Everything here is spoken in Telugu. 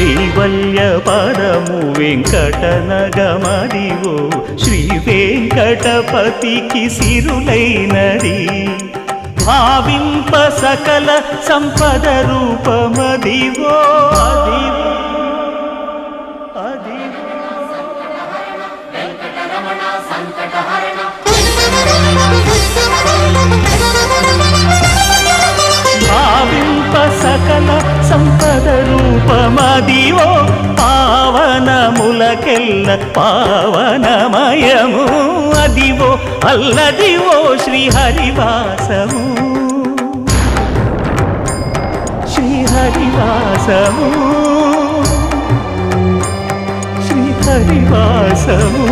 కైవల్య పదము వెంకటనగమదివో శ్రీ వెంకటపతికి సిరులైనది భావింప సకల సంపద రూపమదివో అదివో భావింప సకల సంపద రూపమదివో పావనములకెల్ల పావనమయము అదివో అల్లదివో శ్రీహరివాసము శ్రీహరివాసము శ్రీహరివాసము